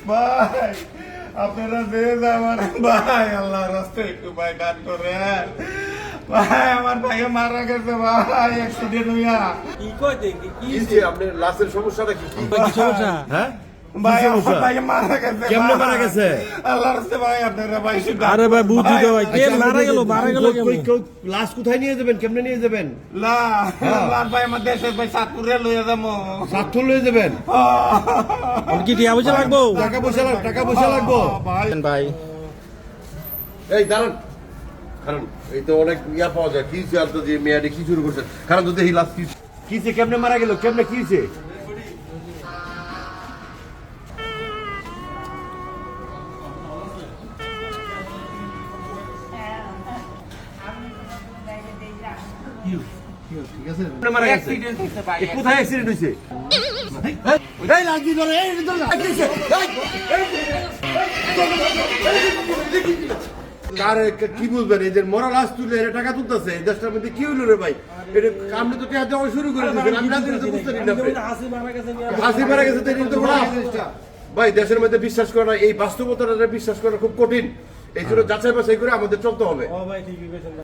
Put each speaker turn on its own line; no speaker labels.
ভাই আপনারা যে আমার ভাই আল্লাহ রাস্তায় একটু ভাই দান করেন ভাই আমার ভাইকে মারা গেছে ভাই অ্যাক্সিডেন্ট হইয়া
কি কয় দেখি কি
কি আপনার লাশের সমস্যাটা কি?
কি সমস্যা
হ্যাঁ
ভাই
কি
আমার
সমস্যা?
ভাইকে মারা গেছে
কেমনে মারা গেছে?
আল্লাহ রাস্তায় ভাই আপনারা ভাই শুধু
আরে ভাই বুঝি তো ভাই কে মারা গেল
লাশ কোথায় নিয়ে যাবেন কেমনে নিয়ে যাবেন
লা ভাই আমার দেশের ভাই সাতপুরে লইয়া যাবো
সাতক্ষণ লয়ে যাবেন
কি টিয়া পয়সা লাগবো
টাকা পয়সা লাগবো
ভাই
ভাই
এই দাঁড়ান, কারণ এই তো অনেক ইয়া পাওয়া যায় কি তো যে মেয়াদে কি শুরু করছেন, কারণ তো দেখি লাশ কি
কিছে কেমনে মারা গেল কেমনে কিছে কেমনে মারা গেছে
অ্যাক্সিডেন্ট হইছে ভাই
এ কোথায় অ্যাক্সিডেন্ট হইছে এই লাগি ধরে এই ধরে
কার কি বলবেন এদের মরা লাশ তুলে এরা টাকা তুলতেছে এই দেশটার মধ্যে কি হইলো রে ভাই? এটা আপনি তো টাকা দেওয়া শুরু করে দিয়েছেন, আমি রাতে তো বুঝতে পারি না আপনি।
হাসি মারা গেছে
ফাঁসি মারা গেছে তো এটা তো বড় ভাই, দেশের মধ্যে বিশ্বাস করা এই বাস্তবতাটা বিশ্বাস করা খুব কঠিন, এই জন্য যাচাই বাছাই করে আমাদের চলতে হবে।
ও ভাই ঠিকই কইছেন